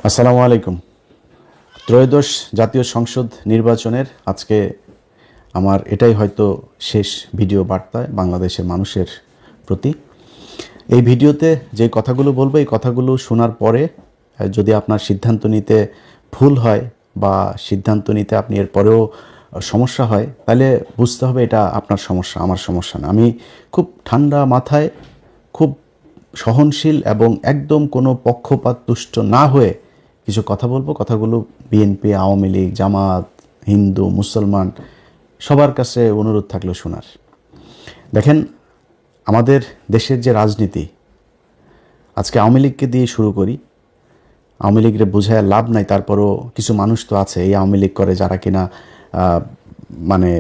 আসসালামু আলাইকুম। ত্রয়োদশ জাতীয় সংসদ নির্বাচনের আজকে আমার এটাই হয়তো শেষ ভিডিও বার্তা বাংলাদেশের মানুষের প্রতি। এই ভিডিওতে যে কথাগুলো বলবো, এই কথাগুলো শোনার পরে যদি আপনার সিদ্ধান্ত নিতে ভুল হয় বা সিদ্ধান্ত নিতে আপনি এর পরেও সমস্যা হয়, তাহলে বুঝতে হবে এটা আপনার সমস্যা, আমার সমস্যা না। আমি খুব ঠান্ডা মাথায়, খুব সহনশীল এবং একদম কোনো পক্ষপাত তুষ্ট না হয়ে কিছু কথা বলবো। কথাগুলো বিএনপি, আওয়ামী লীগ, জামাত, হিন্দু, মুসলমান সবার কাছে অনুরোধ থাকলো শোনার। দেখেন, আমাদের দেশের যে রাজনীতি, আজকে আওয়ামী লীগকে দিয়ে শুরু করি। আওয়ামী লীগরে বোঝায় লাভ নাই, তারপরও কিছু মানুষ তো আছে এই আওয়ামী লীগ করে যারা কিনা মানে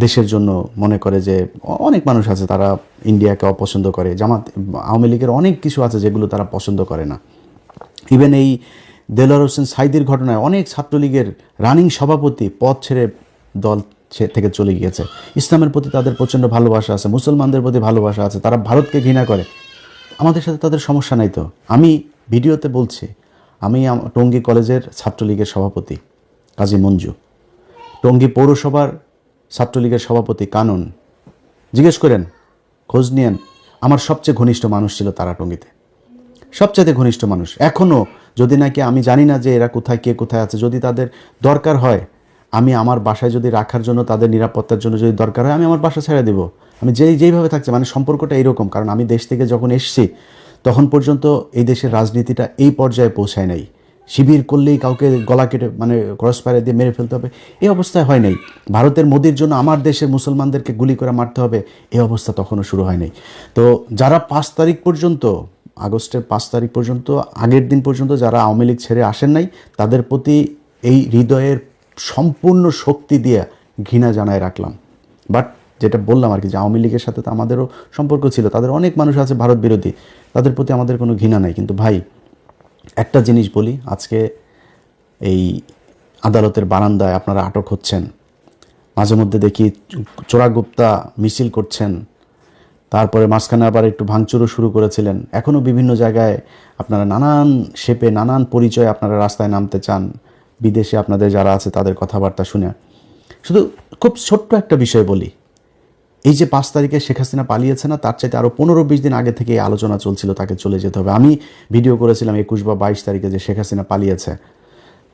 দেশের জন্য মনে করে যে অনেক মানুষ আছে তারা ইন্ডিয়াকে অপছন্দ করে। জামাত, আওয়ামী লীগের অনেক কিছু আছে যেগুলো তারা পছন্দ করে না। ইভেন এই দেলোয়ার হোসেন সাঈদীর ঘটনায় অনেক ছাত্রলীগের রানিং সভাপতি পদ ছেড়ে দল থেকে চলে গিয়েছে। ইসলামের প্রতি তাদের প্রচণ্ড ভালোবাসা আছে, মুসলমানদের প্রতি ভালোবাসা আছে, তারা ভারতকে ঘৃণা করে। আমাদের সাথে তাদের সমস্যা নাই তো। আমি ভিডিওতে বলছি, আমি টঙ্গী কলেজের ছাত্রলীগের সভাপতি কাজী মঞ্জু, টঙ্গী পৌরসভার ছাত্রলীগের সভাপতি কানন। জিজ্ঞেস করেন, খোঁজ নিয়েন, আমার সবচেয়ে ঘনিষ্ঠ মানুষ ছিল তারা টঙ্গীতে, সবচাইতে ঘনিষ্ঠ মানুষ। এখনও যদি নাকি আমি জানি না যে এরা কোথায়, কে কোথায় আছে, যদি তাদের দরকার হয় আমি আমার বাসায় যদি রাখার জন্য, তাদের নিরাপত্তার জন্য যদি দরকার হয়, আমি আমার বাসা ছেড়ে দেবো। আমি যেইভাবে থাকছে, মানে সম্পর্কটা এইরকম। কারণ আমি দেশ থেকে যখন এসেছি তখন পর্যন্ত এই দেশের রাজনীতিটা এই পর্যায়ে পৌঁছায় নাই। শিবির করলেই কাউকে গলা কেটে মানে ক্রস ফায়ার দিয়ে মেরে ফেলতে হবে, এই অবস্থায় হয় নাই। ভারতের মোদির জন্য আমার দেশের মুসলমানদেরকে গুলি করে মারতে হবে, এই অবস্থা তখনও শুরু হয় নাই। তো যারা 5 তারিখ পর্যন্ত, আগস্টের 5 তারিখ পর্যন্ত, আগের দিন পর্যন্ত যারা আওয়ামী লীগ ছেড়ে আসেন নাই, তাদের প্রতি এই হৃদয়ের সম্পূর্ণ শক্তি দিয়ে ঘৃণা জানায় রাখলাম। বাট যেটা বললাম আর কি, যে আওয়ামী লীগের সাথে তো আমাদেরও সম্পর্ক ছিল, তাদের অনেক মানুষ আছে ভারত বিরোধী, তাদের প্রতি আমাদের কোনো ঘৃণা নাই। কিন্তু ভাই, একটা জিনিস বলি, আজকে এই আদালতের বারান্দায় আপনারা আটক হচ্ছেন, মাঝে মধ্যে দেখি চোরাগুপ্তা মিছিল করছেন, তারপরে মাঝখানে আবার একটু ভাঙচুরও শুরু করেছিলেন। এখনও বিভিন্ন জায়গায় আপনারা নানান শেপে, নানান পরিচয়ে আপনারা রাস্তায় নামতে চান, বিদেশে আপনাদের যারা আছে তাদের কথাবার্তা শুনে। শুধু খুব ছোট্ট একটা বিষয় বলি, এই যে 5 তারিখে শেখ হাসিনা পালিয়েছে না, তার চাইতে আরও 15-20 দিন আগে থেকে এই আলোচনা চলছিল তাকে চলে যেতে হবে। আমি ভিডিও করেছিলাম 21 বা 22 তারিখে যে শেখ হাসিনা পালিয়েছে,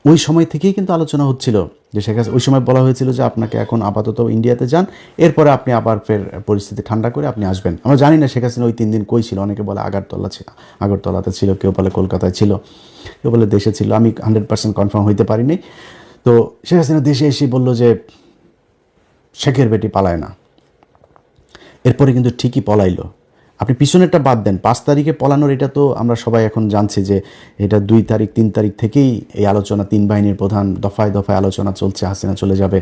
ওই সময় থেকেই কিন্তু আলোচনা হচ্ছিল যে শেখ হাসিনা, ওই সময় বলা হয়েছিল যে আপনাকে এখন আপাতত ইন্ডিয়াতে যান, এরপরে আপনি আবার ফের পরিস্থিতি ঠান্ডা করে আপনি আসবেন। আমরা জানি না শেখ হাসিনা ওই 3 দিন কই ছিল। অনেকে বলে আগরতলাতে ছিল, কেউ বলে কলকাতায় ছিল, কেউ বলে দেশে ছিল। আমি 100% কনফার্ম হইতে পারিনি। তো শেখ হাসিনা দেশে এসে বলল যে শেখের বেটি পালায় না, এরপরে কিন্তু ঠিকই পলাইলো। আপনি পিছনেরটা বাদ দেন, 5 তারিখে পলানোর এটা তো আমরা সবাই এখন জানছি যে এটা 2 তারিখ 3 তারিখ থেকেই এই আলোচনা, 3 বাহিনীর প্রধান দফায় দফায় আলোচনা চলছে, হাসিনা চলে যাবে।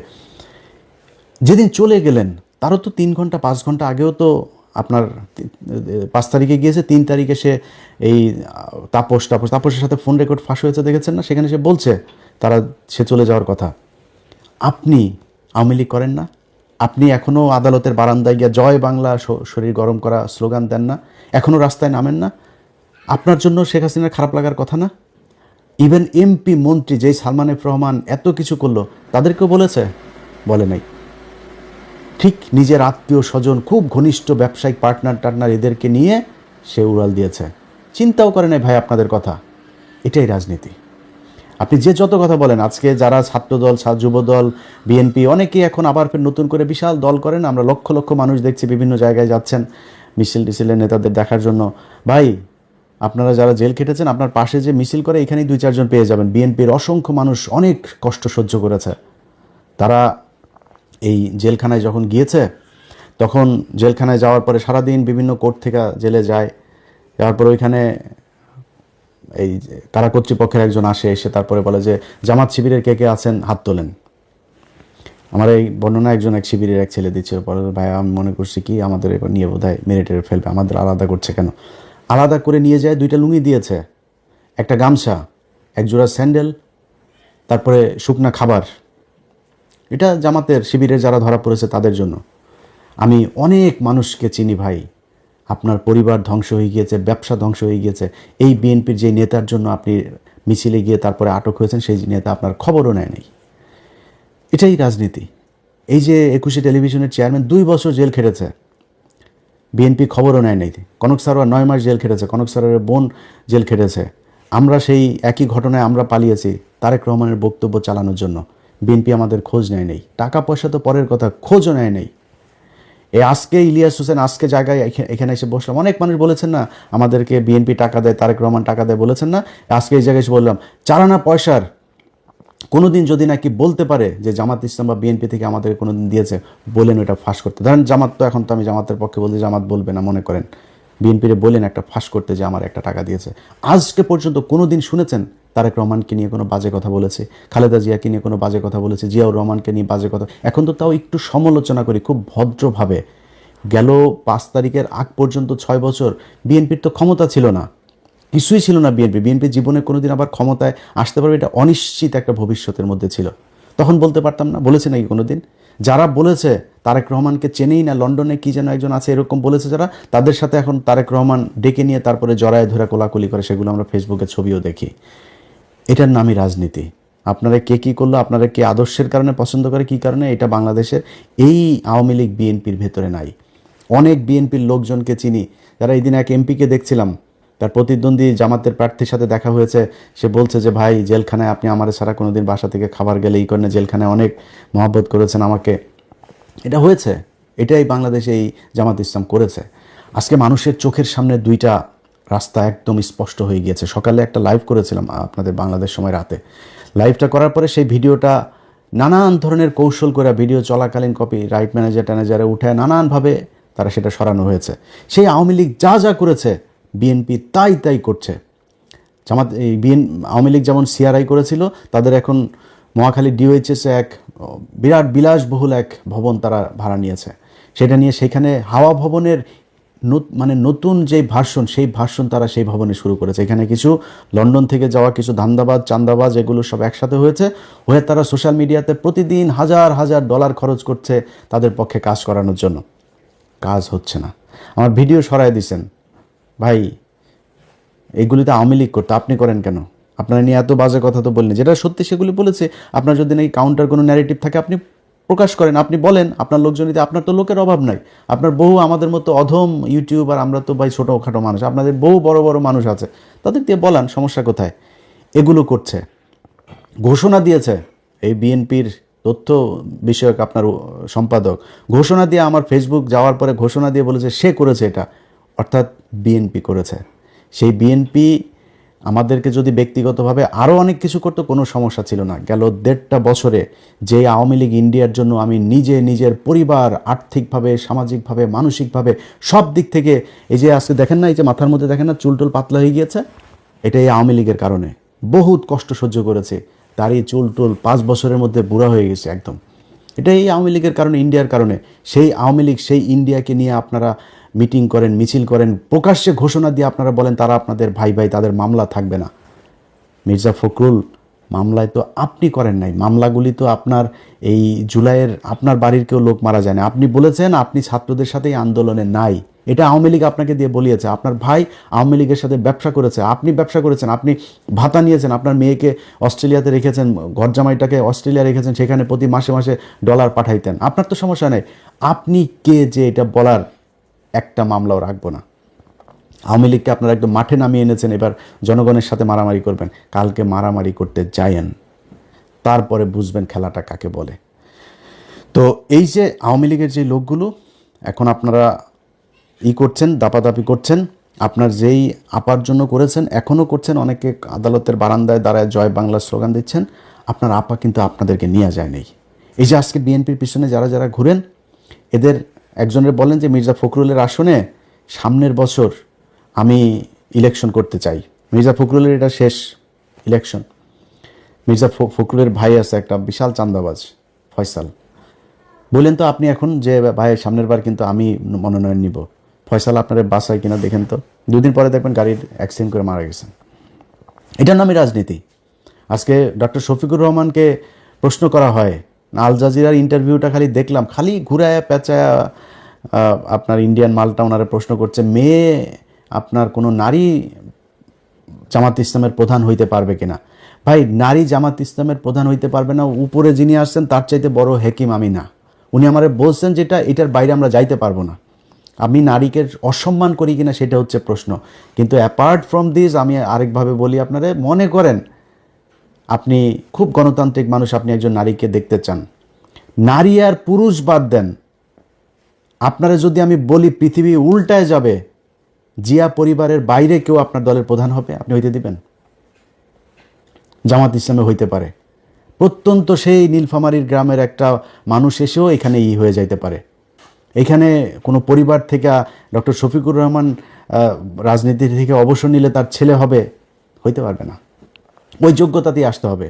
যেদিন চলে গেলেন তারও তো 3 ঘন্টা 5 ঘন্টা আগেও তো আপনার 5 তারিখে গিয়েছে, 3 তারিখে সে এই তাপসের সাথে ফোন রেকর্ড ফাঁস হয়েছে, দেখেছেন না? সেখানে সে বলছে সে চলে যাওয়ার কথা। আপনি আওয়ামী লীগ করেন না? আপনি এখনও আদালতের বারান্দায় গিয়ে জয় বাংলা শরীর গরম করা স্লোগান দেন না? এখনও রাস্তায় নামেন না? আপনার জন্য শেখ হাসিনার খারাপ লাগার কথা না? ইভেন এমপি মন্ত্রী যেই সালমান এফ রহমান এত কিছু করলো, তাদেরকেও বলেছে? বলে নাই। ঠিক নিজের আত্মীয় স্বজন, খুব ঘনিষ্ঠ ব্যবসায়িক পার্টনার এদেরকে নিয়ে সে উড়াল দিয়েছে, চিন্তাও করে নাই ভাই আপনাদের কথা। এটাই রাজনীতি। আপনি যে যত কথা বলেন, আজকে যারা ছাত্রদল, যুবদল, বিএনপি, অনেকেই এখন আবার ফের নতুন করে বিশাল দল করেন। আমরা লক্ষ লক্ষ মানুষ দেখছি বিভিন্ন জায়গায় যাচ্ছেন মিছিল টিছিলের নেতাদের দেখার জন্য। ভাই, আপনারা যারা জেল খেটেছেন, আপনার পাশে যে মিছিল করে এখানেই 2-4 জন পেয়ে যাবেন। বিএনপির অসংখ্য মানুষ অনেক কষ্ট সহ্য করেছে। তারা এই জেলখানায় যখন গিয়েছে, তখন জেলখানায় যাওয়ার পরে সারাদিন বিভিন্ন কোর্ট থেকে জেলে যায়, যাওয়ার পরে ওইখানে এই কারা কর্তৃপক্ষের একজন এসে তারপরে বলে যে জামাত শিবিরের কে কে আছেন হাত তোলেন। আমার এই বর্ণনা এক শিবিরের এক ছেলে দিচ্ছিল, পরে ভাই আমি মনে করছি কি আমাদের এবার নিয়ে বোধহয় মেরে টেরে ফেলবে, আমাদের আলাদা করছে কেন? আলাদা করে নিয়ে যায়, 2টা লুঙ্গি দিয়েছে, একটা গামছা, এক জোড়া স্যান্ডেল, তারপরে শুকনা খাবার। এটা জামাতের শিবিরের যারা ধরা পড়েছে তাদের জন্য। আমি অনেক মানুষকে চিনি ভাই, আপনার পরিবার ধ্বংস হয়ে গিয়েছে, ব্যবসা ধ্বংস হয়ে গিয়েছে এই বিএনপির যে নেতার জন্য। আপনি মিছিলে গিয়ে তারপরে আটক হয়েছেন, সেই নেতা আপনার খবরও নেয় নাই। এটাই রাজনীতি। এই যে 21 টেলিভিশনের চেয়ারম্যান 2 বছর জেল খেটেছে, বিএনপি খবরও নেয় নাই। কনক সারোয়ার 9 মাস জেল খেটেছে, কনক সারোয়ারের বোন জেল খেটেছে। আমরা সেই একই ঘটনায় আমরা পালিয়েছি তারেক রহমানের বক্তব্য চালানোর জন্য। বিএনপি আমাদের খোঁজ নেয় নেই, টাকা পয়সা তো পরের কথা, খোঁজও নেয় নেই। আজকে ইলিয়াস হোসেন আজকে জায়গায় এখানে এসে বসলাম, অনেক মানুষ বলেছেন না আমাদেরকে বিএনপি টাকা দেয়, তারেক রহমান টাকা দেয়, বলেছেন না। আজকে এই জায়গায় এসে বললাম, চারানা পয়সার কোনোদিন যদি নাকি বলতে পারে যে জামাত ইসলাম বা বিএনপি থেকে আমাদের কোনোদিন দিয়েছে, বলেন ওটা ফাঁস করতে। ধরেন জামাত, তো এখন তো আমি জামাতের পক্ষে বলতে, জামাত বলবে না মনে করেন, বিএনপিরে বলেন একটা ফাঁস করতে যে আমার একটা টাকা দিয়েছে। আজকে পর্যন্ত কোনোদিন শুনেছেন তারেক রহমানকে নিয়ে কোনো বাজে কথা বলেছে, খালেদা জিয়াকে নিয়ে কোনো বাজে কথা বলেছে, জিয়াউর রহমানকে নিয়ে বাজে কথা? এখন তো তাও একটু সমালোচনা করি খুব ভদ্রভাবে। গেল 5 তারিখের আগ পর্যন্ত 6 বছর বিএনপির তো ক্ষমতা ছিল না, কিছুই ছিল না। বিএনপি জীবনে কোনোদিন আবার ক্ষমতায় আসতে পারবে এটা অনিশ্চিত একটা ভবিষ্যতের মধ্যে ছিল। তখন বলতে পারতাম না? বলেছে নাকি কোনোদিন? যারা বলেছে তারেক রহমানকে চেনেই না, লন্ডনে কি যেন একজন আছে এরকম বলেছে যারা, তাদের সাথে এখন তারেক রহমান ডেকে নিয়ে তারপরে জড়ায় ধরে কোলাকুলি করে, সেগুলো আমরা ফেসবুকে ছবিও দেখি। এটার নামই রাজনীতি। আপনারা কে কী করলো, আপনারা কে আদর্শের কারণে পছন্দ করে, কী কারণে, এটা বাংলাদেশের এই আওয়ামী লীগ বিএনপির ভেতরে নাই। অনেক বিএনপির লোকজনকে চিনি, যারা এই দিন এক এমপিকে দেখছিলাম, তার প্রতিদ্বন্দ্বী জামাতের প্রার্থীর সাথে দেখা হয়েছে, সে বলছে যে ভাই জেলখানায় আপনি আমার ছাড়া কোনো দিন বাসা থেকে খাবার গেলে এই কারণে জেলখানায় অনেক মহব্বত করেছেন আমাকে। এটা হয়েছে, এটাই বাংলাদেশে এই জামাত ইসলাম করেছে। আজকে মানুষের চোখের সামনে 2টা রাস্তা একদম স্পষ্ট হয়ে গিয়েছে। সকালে একটা লাইভ করেছিলাম আপনাদের বাংলাদেশ সময় রাতে। লাইভটা করার পরে সেই ভিডিওটা নানান ধরনের কৌশল করে, ভিডিও চলাকালীন কপি রাইট ম্যানেজারে উঠে নানানভাবে তারা সেটা সরানো হয়েছে। সেই আওয়ামী লীগ যা যা করেছে বিএনপি তাই করছে। জামাত এই আওয়ামী লীগ যেমন সিআরআই করেছিল, তাদের এখন মহাখালী ডিওএইচএসে এক বিরাট বিলাসবহুল এক ভবন তারা ভাড়া নিয়েছে। সেটা নিয়ে সেখানে হাওয়া ভবনের মানে নতুন যে ভার্সন, সেই ভার্সন তারা সেই ভবনে শুরু করেছে। এখানে কিছু লন্ডন থেকে যাওয়া কিছু ধান্দাবাজ চান্দাবাজ এগুলো সব একসাথে হয়ে তারা সোশ্যাল মিডিয়াতে প্রতিদিন হাজার হাজার ডলার খরচ করছে তাদের পক্ষে কাজ করানোর জন্য। কাজ হচ্ছে না, আমার ভিডিও সরাই দিছেন। ভাই এইগুলিতে আওয়ামী লীগ করতে, আপনি করেন কেন? আপনারা নিয়ে এত বাজে কথা তো বললেন, যেটা সত্যি সেগুলি বলেছে। আপনার যদি নাকি কাউন্টার কোনো ন্যারেটিভ থাকে আপনি প্রকাশ করেন, আপনি বলেন, আপনার লোকজনিতে, আপনার তো লোকের অভাব নাই। আপনার বহু আমাদের মতো অধম ইউটিউবার, আমরা তো ভাই ছোটোখাটো মানুষ, আপনাদের বহু বড় বড় মানুষ আছে, তাদের দিয়ে বলান, সমস্যা কোথায়? এগুলো করছে, ঘোষণা দিয়েছে এই বিএনপির তথ্য বিষয়ক আপনার সম্পাদক, ঘোষণা দিয়ে আমার ফেসবুক যাওয়ার পরে ঘোষণা দিয়ে বলেছে সে করেছে এটা, অর্থাৎ বিএনপি করেছে। সেই বিএনপি আমাদেরকে যদি ব্যক্তিগতভাবে আরও অনেক কিছু করতো কোনো সমস্যা ছিল না। গেল 1.5 বছরে যে আওয়ামী লীগ ইন্ডিয়ার জন্য আমি নিজের পরিবার, আর্থিকভাবে, সামাজিকভাবে, মানসিকভাবে সব দিক থেকে, এই যে আজকে দেখেন না, এই যে মাথার মধ্যে দেখেন না চুলটুল পাতলা হয়ে গিয়েছে, এটা এই আওয়ামী লীগের কারণে। বহুত কষ্ট সহ্য করেছে, তারই চুলটুল 5 বছরের মধ্যে বুড়া হয়ে গেছে একদম। এটা এই আওয়ামী লীগের কারণে, ইন্ডিয়ার কারণে। সেই আওয়ামী লীগ, সেই ইন্ডিয়াকে নিয়ে আপনারা মিটিং করেন, মিছিল করেন, প্রকাশ্যে ঘোষণা দিয়ে আপনারা বলেন তারা আপনাদের ভাই, তাদের মামলা থাকবে না। মির্জা ফখরুল মামলায় তো আপনি করেন নাই, মামলাগুলি তো আপনার এই জুলাইয়ের আপনার বাড়ির কেউ লোক মারা যায় না। আপনি বলেছেন আপনি ছাত্রদের সাথে এই আন্দোলনে নাই, এটা আওয়ামী লীগ আপনাকে দিয়ে বলিয়েছে। আপনার ভাই আওয়ামী লীগের সাথে ব্যবসা করেছে, আপনি ব্যবসা করেছেন, আপনি ভাতা নিয়েছেন, আপনার মেয়েকে অস্ট্রেলিয়াতে রেখেছেন, ঘর জামাইটাকে অস্ট্রেলিয়া রেখেছেন, সেখানে প্রতি মাসে মাসে ডলার পাঠাইতেন। আপনার তো সমস্যা নেই, আপনি কে যে এটা বলার? একটা মামলাও রাখবো না। আওয়ামী লীগকে আপনারা একদম মাঠে নামিয়ে এনেছেন, এবার জনগণের সাথে মারামারি করবেন। কালকে মারামারি করতে যায়েন, তারপরে বুঝবেন খেলাটা কাকে বলে। তো এই যে আওয়ামী লীগের যে লোকগুলো এখন আপনারা করছেন, দাপাদাপি করছেন, আপনার যেই আপার জন্য করেছেন এখনও করছেন, অনেকে আদালতের বারান্দায় দাঁড়ায় জয় বাংলা স্লোগান দিচ্ছেন, আপনার আপা কিন্তু আপনাদেরকে নিয়ে যায় নাই। এই যে আজকে বিএনপির পিছনে যারা ঘুরেন, এদের একজনের বলেন যে মির্জা ফখরুলের আসনে সামনের বছর আমি ইলেকশন করতে চাই। মির্জা ফখরুলের এটা শেষ ইলেকশন। মির্জা ফখরুলের ভাই আছে একটা বিশাল চান্দাবাজ, ফয়সাল। বললেন তো আপনি এখন যে ভাই সামনের বার কিন্তু আমি মনোনয়ন নিব, ফয়সাল আপনার বাসায় কিনা দেখেন তো। 2 দিন পরে দেখবেন গাড়ির অ্যাক্সিডেন্ট করে মারা গেছেন। এটার নামই রাজনীতি। আজকে ডক্টর শফিকুর রহমানকে প্রশ্ন করা হয়, আল জাজিরার ইন্টারভিউটা খালি দেখলাম, খালি ঘুরায়া পেঁচায়া আপনার ইন্ডিয়ান মালটা ওনারা প্রশ্ন করছে, মেয়ে আপনার কোনো নারী জামাত ইসলামের প্রধান হইতে পারবে কিনা। ভাই, নারী জামাত ইসলামের প্রধান হইতে পারবে না, উপরে যিনি আসছেন তার চাইতে বড় হেকিম আমি না। উনি আমারে বলছেন যেটা, এটার বাইরে আমরা যাইতে পারবো না। আমি নারীকে অসম্মান করি কিনা সেটা হচ্ছে প্রশ্ন। কিন্তু অ্যাপার্ট ফ্রম দিস, আমি আরেকভাবে বলি আপনারা, মনে করেন আপনি খুব গণতান্ত্রিক মানুষ, আপনি একজন নারীকে দেখতে চান, নারী আর পুরুষ বাদ দেন, আপনারা যদি আমি বলি পৃথিবী উল্টায় যাবে, জিয়া পরিবারের বাইরে কেউ আপনার দলের প্রধান হবে, আপনি হইতে দিবেন? জামাত ইসলামে হইতে পারে, প্রত্যন্ত সেই নীলফামারীর গ্রামের একটা মানুষ এসেও এখানে হয়ে যাইতে পারে। এখানে কোনো পরিবার থেকে ডক্টর শফিকুর রহমান রাজনীতি থেকে অবসর নিলে তার ছেলে হবে, হইতে পারবে না। ওই যোগ্যতাতেই আসতে হবে।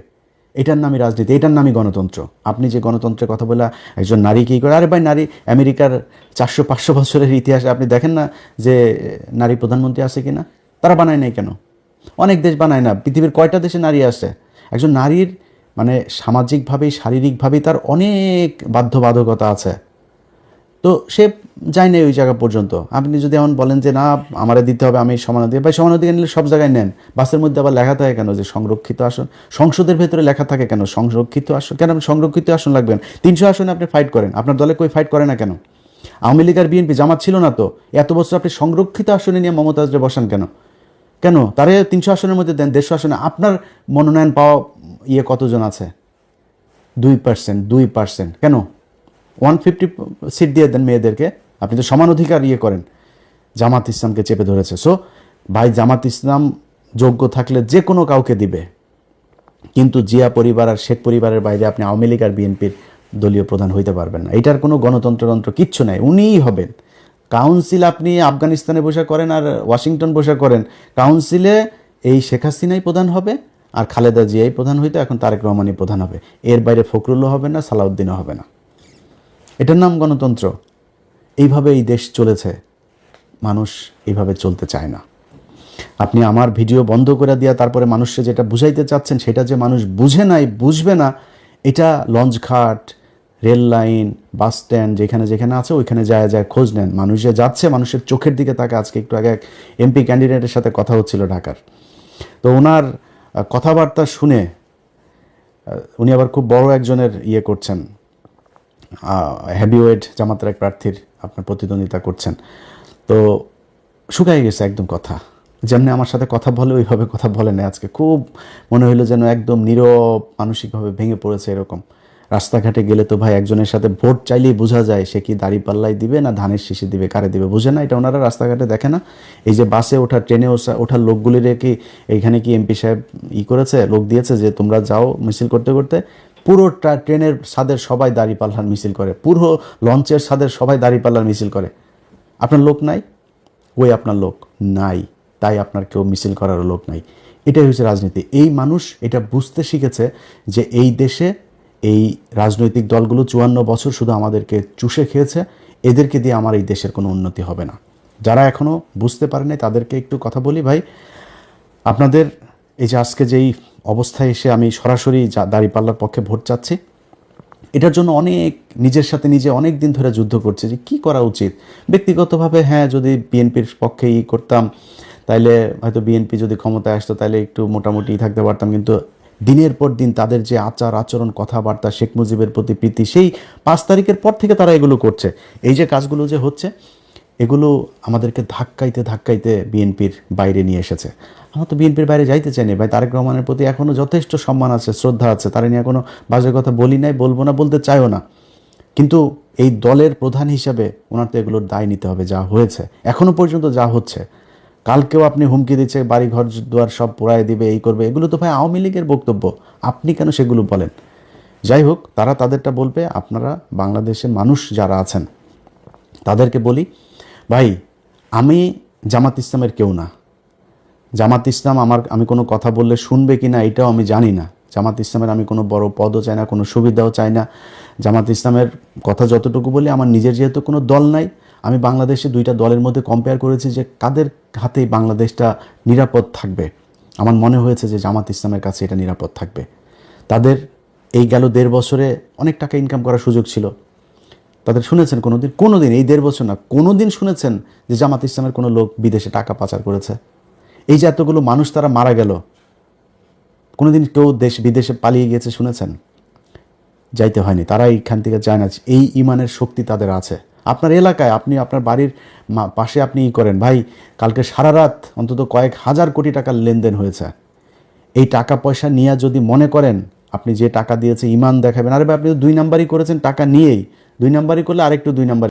এটার নামই রাজনীতি, এটার নামই গণতন্ত্র। আপনি যে গণতন্ত্রের কথা বলে একজন নারী কী করে, আরে ভাই, নারী আমেরিকার 400-500 বছরের ইতিহাসে আপনি দেখেন না যে নারী প্রধানমন্ত্রী আছে কিনা? তারা বানায় নাই কেন? অনেক দেশ বানায় না। পৃথিবীর কয়টা দেশে নারী আছে? একজন নারীর মানে সামাজিকভাবেই শারীরিকভাবেই তার অনেক বাধ্যবাধকতা আছে, তো সে যায় না ওই জায়গা পর্যন্ত। আপনি যদি এমন বলেন যে না আমারে দিতে হবে, আমি সমানাধিকার, ভাই সমানাধিকার নিলে সব জায়গায় নেন। বাসের মধ্যে আবার লেখা থাকে কেন যে সংরক্ষিত আসন? সংসদের ভেতরে লেখা থাকে কেন সংরক্ষিত আসন? কেন আপনি সংরক্ষিত আসন লাগবেন? 300 আসনে আপনি ফাইট করেন, আপনার দলে কই ফাইট করে না কেন? আওয়ামী লীগ আর বিএনপি জামাত ছিল না তো, এত বছর আপনি সংরক্ষিত আসনে নিয়ে মমতাজরে বসান কেন? কেন তারে 300 আসনের মধ্যে দেন, 150 আসনে। আপনার মনোনয়ন পাওয়া কতজন আছে? 2%, 2%। কেন 150 সিট দিয়ে দেন মেয়েদেরকে? আপনি তো সমান অধিকার করেন। জামাত ইসলামকে চেপে ধরেছে। সো ভাই, জামাত ইসলাম যোগ্য থাকলে যে কোনো কাউকে দিবে, কিন্তু জিয়া পরিবার আর শেখ পরিবারের বাইরে আপনি আওয়ামী লীগ আর বিএনপির দলীয় প্রধান হইতে পারবেন না। এটার কোনো গণতন্ত্রতন্ত্র কিচ্ছু নাই, উনিই হবেন। কাউন্সিল আপনি আফগানিস্তানে বসে করেন আর ওয়াশিংটন বসে করেন, কাউন্সিলে এই শেখ হাসিনাই প্রধান হবে আর খালেদা জিয়াই প্রধান হইতো, এখন তারেক রহমানই প্রধান হবে। এর বাইরে ফখরুলও হবে না, সালাউদ্দিনও হবে না। এটার নাম গণতন্ত্র। এইভাবে এই দেশ চলেছে, মানুষ এইভাবে চলতে চায় না। আপনি আমার ভিডিও বন্ধ করে দিয়া তারপরে মানুষকে যেটা বুঝাইতে চাচ্ছেন সেটা যে মানুষ বুঝে নাই, বুঝবে না, এটা লঞ্চঘাট, রেল লাইন, বাস স্ট্যান্ড যেখানে যেখানে আছে ওইখানে যায় যায় খোঁজ নেন। মানুষ যে যাচ্ছে মানুষের চোখের দিকে তাকে। আজকে একটু আগে এক এমপি ক্যান্ডিডেটের সাথে কথা হচ্ছিল ঢাকার, তো ওনার কথাবার্তা শুনে, উনি আবার খুব বড় একজনের করছেন, হেভিওয়েট জামাতের এক প্রার্থীর আপনার প্রতিদ্বন্দ্বিতা করছেন, তো শুকাই গেছে একদম কথা। যেমনি আমার সাথে কথা বলে ওইভাবে কথা বলে না আজকে। খুব মনে হইলো যেন একদম নীরব, মানসিকভাবে ভেঙে পড়েছে এরকম। রাস্তাঘাটে গেলে তো ভাই একজনের সাথে ভোট চাইলেই বোঝা যায় সে কি দাড়ি পাল্লাই দিবে না ধানের শীষে দিবে, কারে দিবে বুঝে না। এটা ওনারা রাস্তাঘাটে দেখে না। এই যে বাসে ওঠা, ট্রেনে ওঠার লোকগুলির কি এইখানে কি এমপি সাহেব করেছে, লোক দিয়েছে যে তোমরা যাও মিছিল করতে করতে? পুরো ট্রেনের ছাদের সবাই দাঁড়িপাল্লার মিছিল করে, পুরো লঞ্চের ছাদের সবাই দাঁড়িপাল্লার মিছিল করে। আপনার লোক নাই, ওই আপনার লোক নাই, তাই আপনার কেউ মিছিল করারও লোক নাই। এটাই হচ্ছে রাজনীতি। এই মানুষ এটা বুঝতে শিখেছে যে এই দেশে এই রাজনৈতিক দলগুলো 54 বছর শুধু আমাদেরকে চুষে খেয়েছে, এদেরকে দিয়ে আমার এই দেশের কোনো উন্নতি হবে না। যারা এখনও বুঝতে পারেনি তাদেরকে একটু কথা বলি, ভাই আপনাদের এই যে আজকে যেই অবস্থায় এসে আমি সরাসরি দাঁড়িপাল্লার পক্ষে ভোট চাচ্ছি, এটার জন্য অনেক নিজের সাথে নিজে অনেক দিন ধরে যুদ্ধ করছে যে কি করা উচিত। ব্যক্তিগতভাবে হ্যাঁ, যদি বিএনপির পক্ষে করতাম তাইলে হয়তো বিএনপি যদি ক্ষমতায় আসতো তাহলে একটু মোটামুটি থাকতে পারতাম, কিন্তু দিনের পর দিন তাদের যে আচার আচরণ, কথাবার্তা, শেখ মুজিবের প্রতি প্রীতি, সেই 5 তারিখের পর থেকে তারা এগুলো করছে। এই যে কাজগুলো যে হচ্ছে, এগুলো আমাদেরকে ধাক্কাইতে ধাক্কাইতে বিএনপির বাইরে নিয়ে এসেছে। আমরা তো বিএনপির বাইরে যাইতে চাইনি ভাই। তারেক রহমানের প্রতি এখনও যথেষ্ট সম্মান আছে, শ্রদ্ধা আছে, তারা নিয়ে কোনো বাজে কথা বলি নাই, বলবো না, বলতে চাইও না। কিন্তু এই দলের প্রধান হিসাবে ওনার তো এগুলোর দায় নিতে হবে। যা হয়েছে এখনও পর্যন্ত, যা হচ্ছে, কালকেও আপনি হুমকি দিচ্ছে বাড়ি ঘর দুয়ার সব পোড়ায় দিবে, এই করবে, এগুলো তো ভাই আওয়ামী লীগের বক্তব্য। আপনি কেন সেগুলো বলেন? যাই হোক, তারা তাদেরটা বলবে। আপনারা বাংলাদেশের মানুষ যারা আছেন তাদেরকে বলি, ভাই আমি জামাত ইসলামের কেউ না। জামাত ইসলাম আমি কোনো কথা বললে শুনবে কি না এটাও আমি জানি না। জামাত ইসলামের আমি কোনো বড় পদও চাই না, কোনো সুবিধাও চাই না। জামাত ইসলামের কথা যতটুকু বলি, আমার নিজের যেহেতু কোনো দল নাই, আমি বাংলাদেশে 2টা দলের মধ্যে কম্পেয়ার করেছি যে কাদের হাতেই বাংলাদেশটা নিরাপদ থাকবে। আমার মনে হয়েছে যে জামাত ইসলামের কাছে এটা নিরাপদ থাকবে। তাদের এই গেল 1.5 বছরে অনেক টাকা ইনকাম করার সুযোগ ছিল। তাদের শুনেছেন কোনোদিন এই 1.5 বছর না, কোনোদিন শুনেছেন যে জামাত ইসলামের কোনো লোক বিদেশে টাকা পাচার করেছে? এই যে এতগুলো মানুষ তারা মারা গেল, কোনোদিন কেউ দেশ বিদেশে পালিয়ে গিয়েছে শুনেছেন? যাইতে হয়নি, তারা এইখান থেকে যায় না। এই ইমানের শক্তি তাদের আছে। আপনার এলাকায়, আপনি আপনার বাড়ির পাশে আপনি করেন, ভাই কালকে সারা রাত অন্তত কয়েক হাজার কোটি টাকার লেনদেন হয়েছে। এই টাকা পয়সা নিয়ে যদি মনে করেন আপনি যে টাকা দিয়েছে ইমান দেখাবেন, আরে ভাই আপনি তো 2 নাম্বারই করেছেন, টাকা নিয়েই 2 নাম্বারই করলে আরেকটু 2 নাম্বার